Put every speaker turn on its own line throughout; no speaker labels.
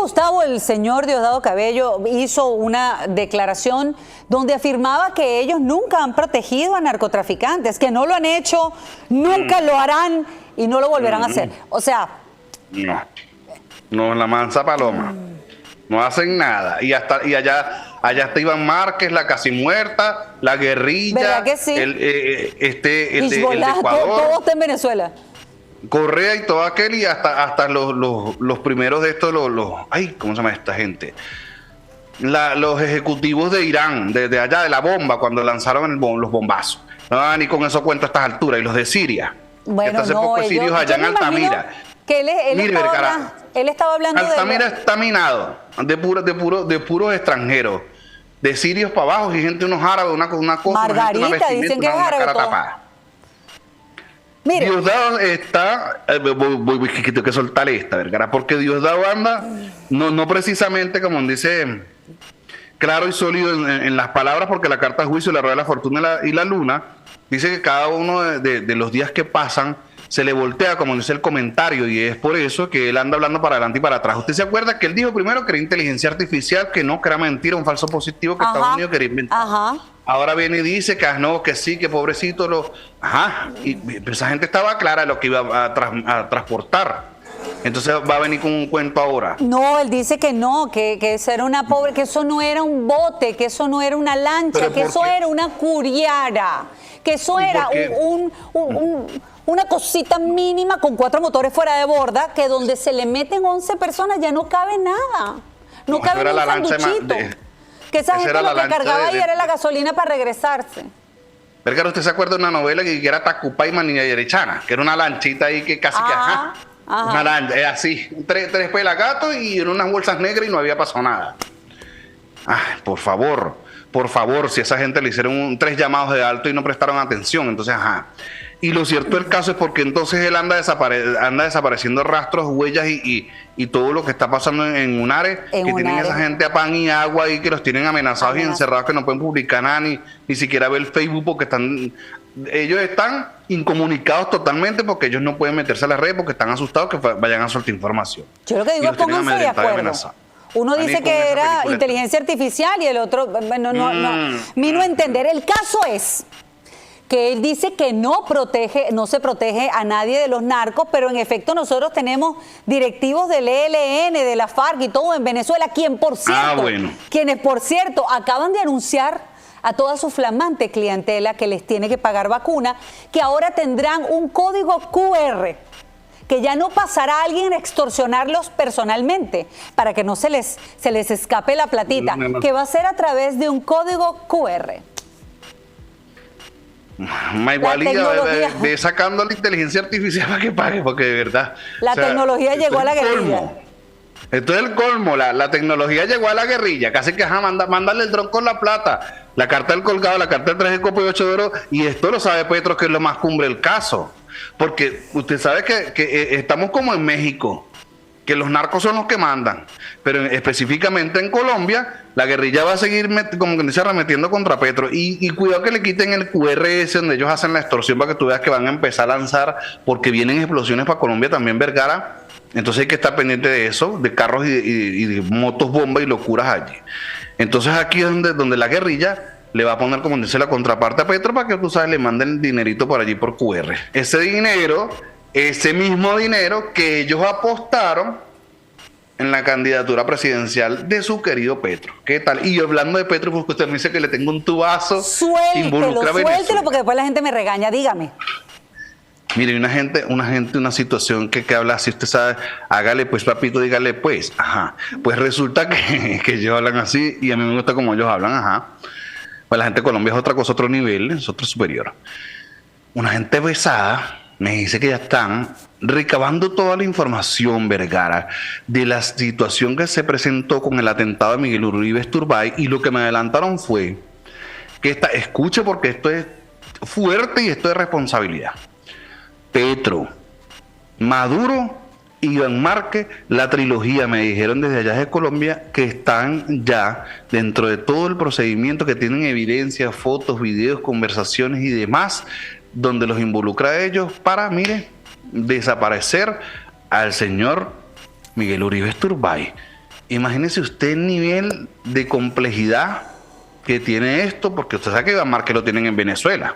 Gustavo, el señor Diosdado Cabello hizo una declaración donde afirmaba que ellos nunca han protegido a narcotraficantes, que no lo han hecho, nunca lo harán y no lo volverán a hacer. O sea...
No, la mansa paloma. No hacen nada. Y allá está Iván Márquez, la casi muerta, la guerrilla,
¿verdad que sí?
el de Ecuador.
Todo está en Venezuela.
Correa y todo aquel, y hasta los primeros de estos, ¿cómo se llama esta gente? Los ejecutivos de Irán, de allá de la bomba, cuando lanzaron los bombazos. No, ni con eso cuento a estas alturas. Y los de Siria.
Bueno,
hace poco sirios allá en Altamira.
Que él estaba hablando
Altamira está minado de puros extranjeros, de sirios para abajo y gente, unos árabes, una cosa,
Margarita,
una
dicen que es árabe
cara
todo.
tapada.
Mire.
Diosdado está, voy que tengo que soltarle esta, Vergara, porque Diosdado anda, no precisamente como dice, claro y sólido en las palabras, porque la carta de juicio, la rueda de la fortuna y la luna, dice que cada uno de los días que pasan se le voltea, como dice el comentario, y es por eso que él anda hablando para adelante y para atrás. ¿Usted se acuerda que él dijo primero que era inteligencia artificial, que no, que era mentira, un falso positivo que Estados Unidos quería inventar? Ahora viene y dice que no, que sí, que pobrecito y esa gente estaba clara de lo que iba a transportar. Entonces va a venir con un cuento ahora.
No, él dice que no, que eso era una pobre, que eso no era un bote, que eso no era una lancha, que eso era una curiara, que eso era una cosita mínima con 4 motores fuera de borda, que donde se le meten 11 personas ya no cabe nada. No cabe ni un sanduchito. Que esa gente lo que cargaba ahí era la gasolina para regresarse.
Vergara, ¿usted se acuerda de una novela que era Tacupay Manilla Yerechana? Que era una lanchita ahí que casi una lancha, así, tres pelagatos y en unas bolsas negras y no había pasado nada. Por favor, si a esa gente le hicieron 3 llamados de alto y no prestaron atención, entonces, Y lo cierto del caso es porque entonces él anda desapareciendo rastros, huellas y todo lo que está pasando en Unare, tienen esa gente a pan y agua y que los tienen amenazados y encerrados, que no pueden publicar nada, ni siquiera ver el Facebook, porque ellos están incomunicados totalmente, porque ellos no pueden meterse a las redes porque están asustados que vayan a soltar información.
Yo lo que digo es pónganse de acuerdo. Uno dice que era inteligencia artificial y el otro, bueno, no entender. El caso es que él dice que no se protege a nadie de los narcos, pero en efecto nosotros tenemos directivos del ELN, de la FARC y todo en Venezuela, quienes por cierto acaban de anunciar a toda su flamante clientela que les tiene que pagar vacuna, que ahora tendrán un código QR, que ya no pasará a alguien a extorsionarlos personalmente para que no se les escape la platita, que va a ser a través de un código QR.
Igualía de sacando la inteligencia artificial para que pague, porque de verdad
la tecnología llegó a la guerrilla.
Esto es el colmo, la tecnología llegó a la guerrilla, casi que mandarle el dron con la plata, la carta del colgado, la carta del 3 de copo y 8 de oro, y esto lo sabe Petro, que es lo más cumbre del caso, porque usted sabe que estamos como en México, que los narcos son los que mandan, pero específicamente en Colombia la guerrilla va a seguir, como que dice, arremetiendo contra Petro, y cuidado que le quiten el QRS donde ellos hacen la extorsión, para que tú veas que van a empezar a lanzar, porque vienen explosiones para Colombia también, Vergara. Entonces hay que estar pendiente de eso, de carros y de motos bomba y locuras allí. Entonces aquí es donde la guerrilla le va a poner, como dice, la contraparte a Petro, para que tú sabes, le manden dinerito por allí por QR. Ese mismo dinero que ellos apostaron en la candidatura presidencial de su querido Petro. ¿Qué tal? Y hablando de Petro, porque usted me dice que le tengo un tubazo.
Suéltelo, porque después la gente me regaña, dígame.
Mire, una situación que habla así, usted sabe, hágale pues, papito, dígale pues. Pues resulta que ellos hablan así, y a mí me gusta como ellos hablan, Pues la gente de Colombia es otra cosa, otro nivel, es otro superior. Una gente pesada me dice que ya están recabando toda la información, Vergara, de la situación que se presentó con el atentado de Miguel Uribe Turbay, y lo que me adelantaron fue que escuche, porque esto es fuerte y esto es responsabilidad. Petro, Maduro y Iván Márquez, la trilogía, me dijeron desde allá de Colombia, que están ya dentro de todo el procedimiento, que tienen evidencia, fotos, videos, conversaciones y demás, donde los involucra a ellos para, desaparecer al señor Miguel Uribe Turbay. Imagínese usted el nivel de complejidad que tiene esto, porque usted sabe que a Márquez lo tienen en Venezuela.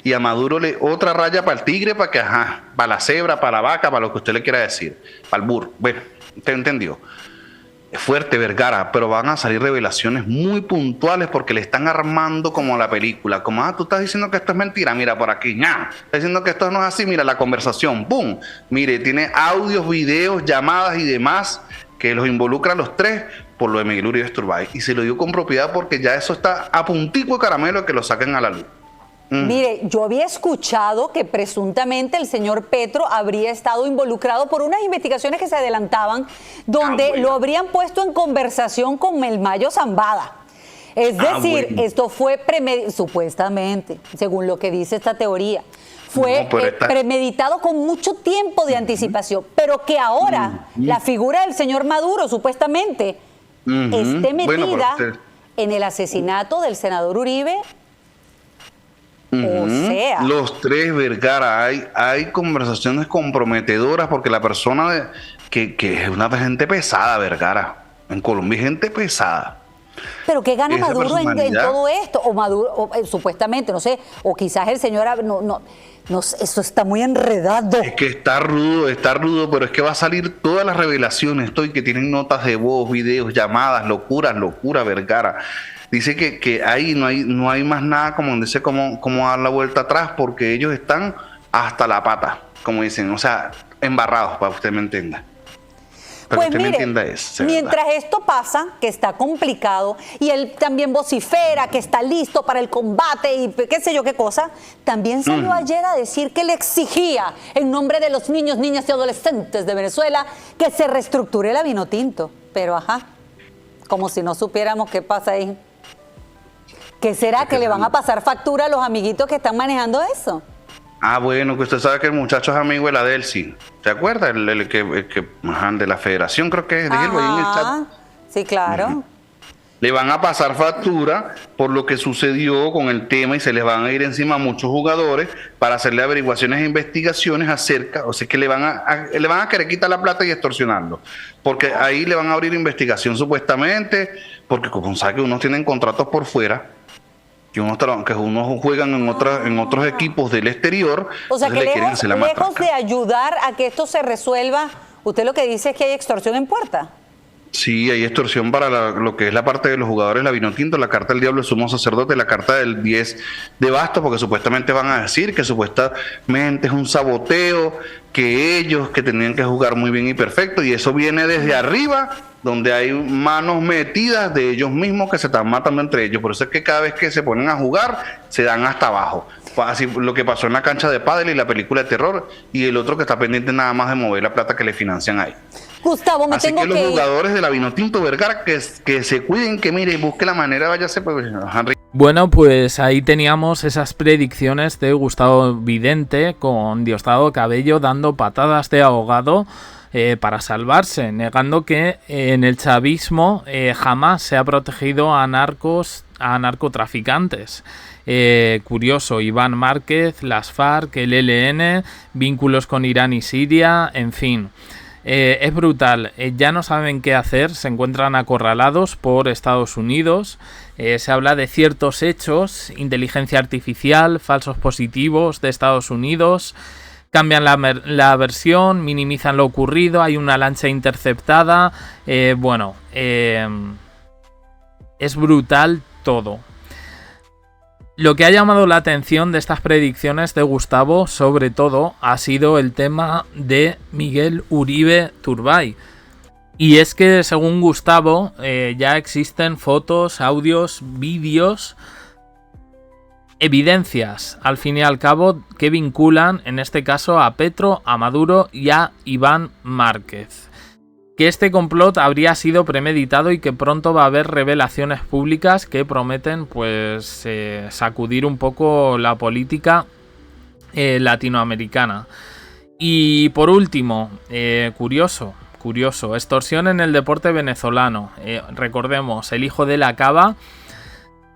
Y a Maduro otra raya para el tigre, para que, para la cebra, para la vaca, para lo que usted le quiera decir, para el burro. Bueno, usted entendió. Es fuerte, Vergara, pero van a salir revelaciones muy puntuales porque le están armando como la película. Como, tú estás diciendo que esto es mentira, mira por aquí, estás diciendo que esto no es así, mira la conversación, ¡pum! Mire, tiene audios, videos, llamadas y demás que los involucran los tres por lo de Miguel Uribe Turbay. Y se lo digo con propiedad porque ya eso está a puntico de caramelo de que lo saquen a la luz.
Mire, yo había escuchado que presuntamente el señor Petro habría estado involucrado por unas investigaciones que se adelantaban donde lo habrían puesto en conversación con Melmayo Zambada. Es decir, esto fue supuestamente, según lo que dice esta teoría, fue premeditado con mucho tiempo de anticipación, pero que ahora la figura del señor Maduro supuestamente esté metida en el asesinato del senador Uribe. O sea,
los tres, Vergara, hay conversaciones comprometedoras porque la persona que es una gente pesada, Vergara, en Colombia hay gente pesada.
Pero ¿qué gana Maduro en todo esto? O Maduro, supuestamente, no sé, o quizás el señor, no, eso está muy enredado.
Es que está rudo, pero es que va a salir todas las revelaciones, que tienen notas de voz, videos, llamadas, locura, Vergara. Dice que ahí no hay más nada, como dice, cómo dar la vuelta atrás, porque ellos están hasta la pata, como dicen, o sea, embarrados, para que usted me entienda. Para
pues
que usted
mire,
me entienda eso.
Mientras esto pasa, que está complicado, y él también vocifera que está listo para el combate y qué sé yo qué cosa, también salió ayer a decir que le exigía, en nombre de los niños, niñas y adolescentes de Venezuela, que se reestructure la Vinotinto. Pero como si no supiéramos qué pasa ahí. ¿Qué será? ¿Que le van a pasar factura a los amiguitos que están manejando eso?
Bueno, que usted sabe que el muchacho es amigo de la Delcy. ¿Se acuerda? El que de la federación, creo que es. Dígelo ahí en el chat.
Sí, claro.
Le van a pasar factura por lo que sucedió con el tema y se les van a ir encima a muchos jugadores para hacerle averiguaciones e investigaciones acerca, o sea que le van a querer quitar la plata y extorsionarlo, porque ahí le van a abrir investigación supuestamente, porque como sabe que unos tienen contratos por fuera, que unos juegan en otros equipos del exterior,
o sea que lejos de ayudar a que esto se resuelva, usted lo que dice es que hay extorsión en puerta.
Sí, hay extorsión para lo que es la parte de los jugadores, la Vinotinto, la carta del diablo, el sumo sacerdote, la carta del 10 de bastos, porque supuestamente van a decir que supuestamente es un saboteo, que ellos que tenían que jugar muy bien y perfecto, y eso viene desde arriba, donde hay manos metidas de ellos mismos que se están matando entre ellos. Por eso es que cada vez que se ponen a jugar, se dan hasta abajo. Así lo que pasó en la cancha de pádel y la película de terror, y el otro que está pendiente nada más de mover la plata que le financian ahí.
Gustavo,
Así que los jugadores de la Vinotinto, Vergara, que se cuiden, que mire y busque la manera, váyase.
Bueno, pues ahí teníamos esas predicciones de Gustavo Vidente con Diosdado Cabello dando patadas de ahogado para salvarse, negando que en el chavismo jamás se ha protegido a narcotraficantes. Curioso, Iván Márquez, las FARC, el ELN, vínculos con Irán y Siria, en fin. Es brutal, ya no saben qué hacer, se encuentran acorralados por Estados Unidos, se habla de ciertos hechos, inteligencia artificial, falsos positivos de Estados Unidos, cambian la versión, minimizan lo ocurrido, hay una lancha interceptada, es brutal todo. Lo que ha llamado la atención de estas predicciones de Gustavo, sobre todo, ha sido el tema de Miguel Uribe Turbay. Y es que, según Gustavo, ya existen fotos, audios, vídeos, evidencias, al fin y al cabo, que vinculan, en este caso, a Petro, a Maduro y a Iván Márquez. Que este complot habría sido premeditado y que pronto va a haber revelaciones públicas que prometen pues sacudir un poco la política latinoamericana. Y por último, curioso, extorsión en el deporte venezolano. Recordemos, el hijo de la Cava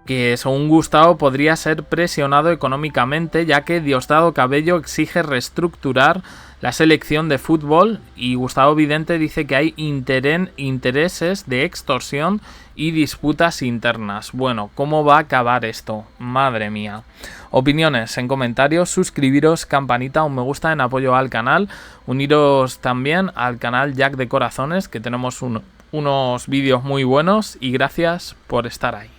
que según Gustavo podría ser presionado económicamente, ya que Diosdado Cabello exige reestructurar la selección de fútbol, y Gustavo Vidente dice que hay intereses de extorsión y disputas internas. Bueno, ¿cómo va a acabar esto? Madre mía. Opiniones en comentarios, suscribiros, campanita, un me gusta en apoyo al canal, uniros también al canal Jack de Corazones, que tenemos unos vídeos muy buenos, y gracias por estar ahí.